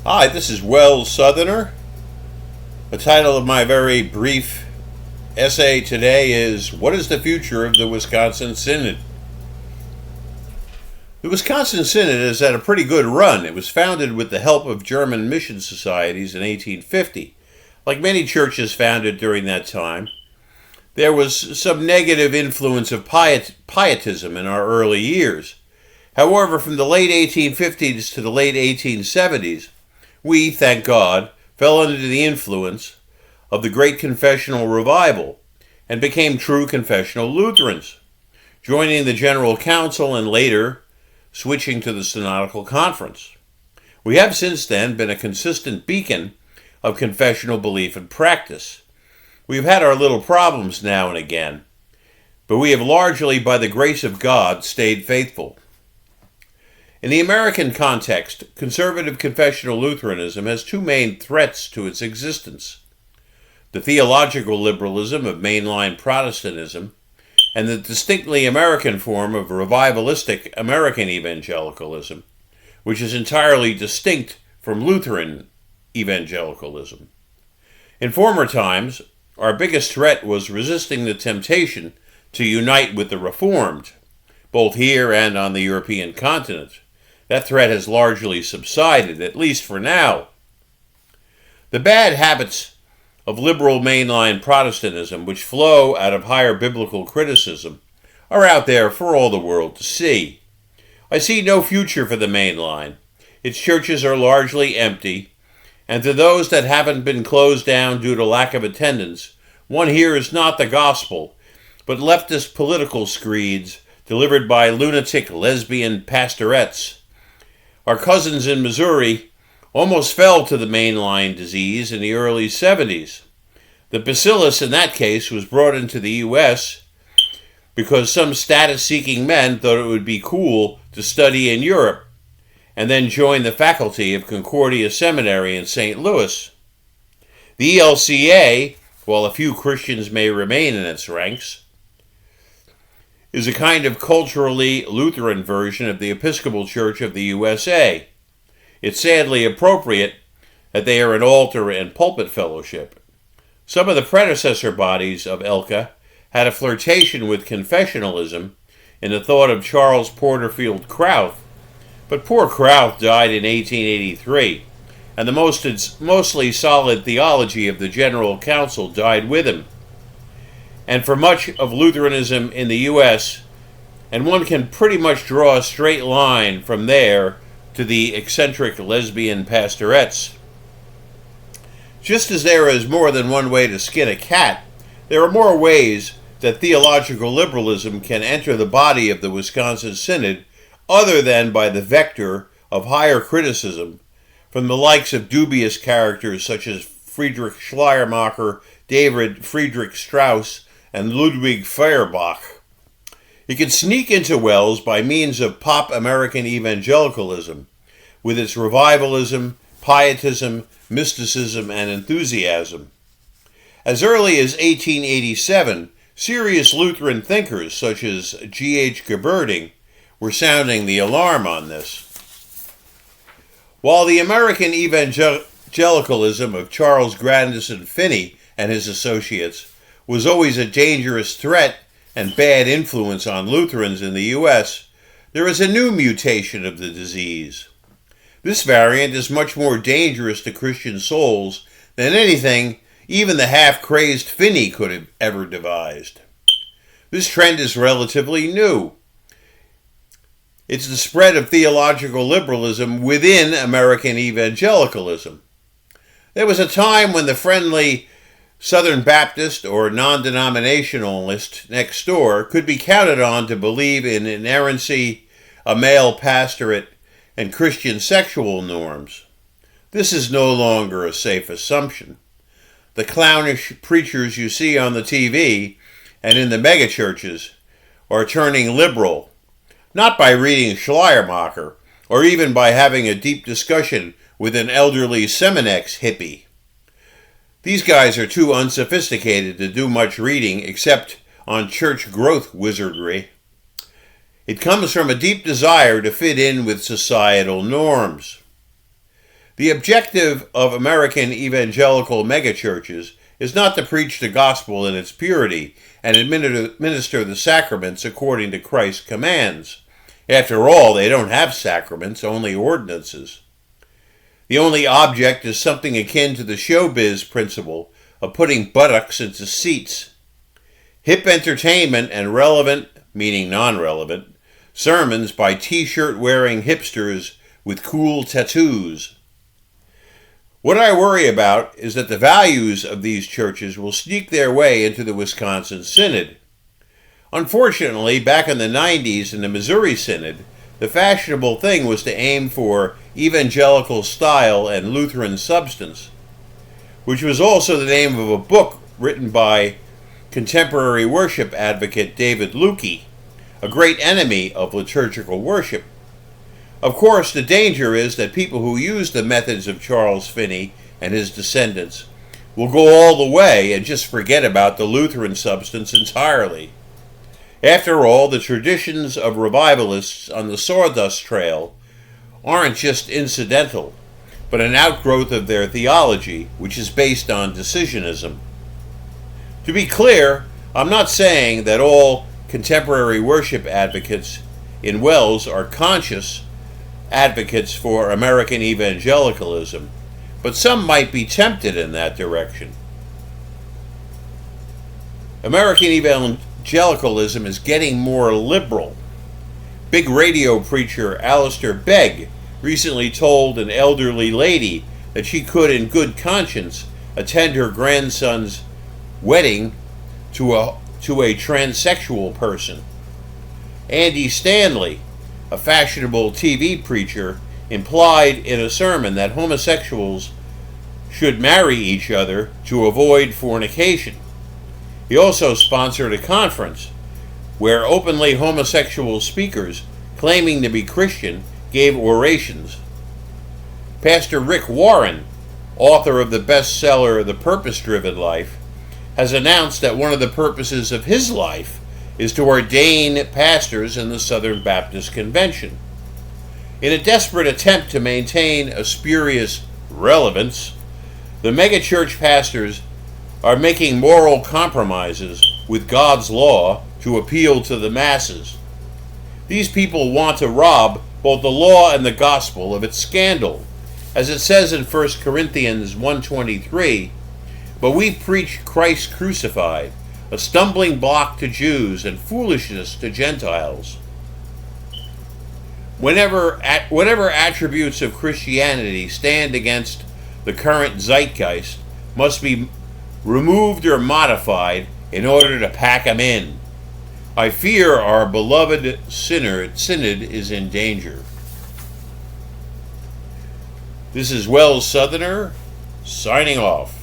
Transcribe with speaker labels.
Speaker 1: Hi, this is Wells Southerner. The title of my very brief essay today is What is the Future of the Wisconsin Synod? The Wisconsin Synod has had a pretty good run. It was founded with the help of German mission societies in 1850. Like many churches founded during that time, there was some negative influence of pietism in our early years. However, from the late 1850s to the late 1870s, we, thank God, fell under the influence of the Great Confessional Revival and became true confessional Lutherans, joining the General Council and later switching to the Synodical Conference. We have since then been a consistent beacon of confessional belief and practice. We've had our little problems now and again, but we have largely, by the grace of God, stayed faithful. In the American context, conservative confessional Lutheranism has two main threats to its existence: the theological liberalism of mainline Protestantism and the distinctly American form of revivalistic American evangelicalism, which is entirely distinct from Lutheran evangelicalism. In former times, our biggest threat was resisting the temptation to unite with the Reformed, both here and on the European continent. That threat has largely subsided, at least for now. The bad habits of liberal mainline Protestantism, which flow out of higher biblical criticism, are out there for all the world to see. I see no future for the mainline. Its churches are largely empty, and to those that haven't been closed down due to lack of attendance, one hears not the gospel, but leftist political screeds delivered by lunatic lesbian pastorettes. Our cousins in Missouri almost fell to the mainline disease in the early 70s. The bacillus in that case was brought into the U.S. because some status-seeking men thought it would be cool to study in Europe and then join the faculty of Concordia Seminary in St. Louis. The ELCA, while a few Christians may remain in its ranks, is a kind of culturally Lutheran version of the Episcopal Church of the USA. It's sadly appropriate that they are an altar and pulpit fellowship. Some of the predecessor bodies of ELCA had a flirtation with confessionalism in the thought of Charles Porterfield Krauth, but poor Krauth died in 1883, and the mostly solid theology of the General Council died with him. And for much of Lutheranism in the U.S., and one can pretty much draw a straight line from there to the eccentric lesbian pastorettes. Just as there is more than one way to skin a cat, there are more ways that theological liberalism can enter the body of the Wisconsin Synod other than by the vector of higher criticism from the likes of dubious characters such as Friedrich Schleiermacher, David Friedrich Strauss, and Ludwig Feuerbach. It can sneak into Wells by means of pop American evangelicalism, with its revivalism, pietism, mysticism, and enthusiasm. As early as 1887, serious Lutheran thinkers such as G.H. Gerberding were sounding the alarm on this. While the American evangelicalism of Charles Grandison Finney and his associates was always a dangerous threat and bad influence on Lutherans in the U.S., there is a new mutation of the disease. This variant is much more dangerous to Christian souls than anything even the half-crazed Finney could have ever devised. This trend is relatively new. It's the spread of theological liberalism within American evangelicalism. There was a time when the friendly Southern Baptist or non-denominationalist next door could be counted on to believe in inerrancy, a male pastorate, and Christian sexual norms. This is no longer a safe assumption. The clownish preachers you see on the TV and in the megachurches are turning liberal, not by reading Schleiermacher or even by having a deep discussion with an elderly Seminex hippie. These guys are too unsophisticated to do much reading except on church growth wizardry. It comes from a deep desire to fit in with societal norms. The objective of American evangelical megachurches is not to preach the gospel in its purity and administer the sacraments according to Christ's commands. After all, they don't have sacraments, only ordinances. The only object is something akin to the showbiz principle of putting buttocks into seats. Hip entertainment and relevant, meaning non-relevant, sermons by t-shirt wearing hipsters with cool tattoos. What I worry about is that the values of these churches will sneak their way into the Wisconsin Synod. Unfortunately, back in the 90s in the Missouri Synod, the fashionable thing was to aim for evangelical style and Lutheran substance, which was also the name of a book written by contemporary worship advocate David Lukey, a great enemy of liturgical worship. Of course, the danger is that people who use the methods of Charles Finney and his descendants will go all the way and just forget about the Lutheran substance entirely. After all, the traditions of revivalists on the Sawdust Trail aren't just incidental, but an outgrowth of their theology, which is based on decisionism. To be clear, I'm not saying that all contemporary worship advocates in Wells are conscious advocates for American evangelicalism, but some might be tempted in that direction. American evangelicalism is getting more liberal. Big radio preacher Alistair Begg recently told an elderly lady that she could in good conscience attend her grandson's wedding to a transsexual person. Andy Stanley, a fashionable TV preacher, implied in a sermon that homosexuals should marry each other to avoid fornication. He also sponsored a conference where openly homosexual speakers claiming to be Christian gave orations. Pastor Rick Warren, author of the bestseller The Purpose-Driven Life, has announced that one of the purposes of his life is to ordain pastors in the Southern Baptist Convention. In a desperate attempt to maintain a spurious relevance, the megachurch pastors are making moral compromises with God's law to appeal to the masses. These people want to rob both the law and the gospel of its scandal. As it says in 1 Corinthians 1:23, "But we preach Christ crucified, a stumbling block to Jews and foolishness to Gentiles." Whatever attributes of Christianity stand against the current zeitgeist must be removed or modified in order to pack them in. I fear our beloved Synod is in danger. This is Wells Southerner, signing off.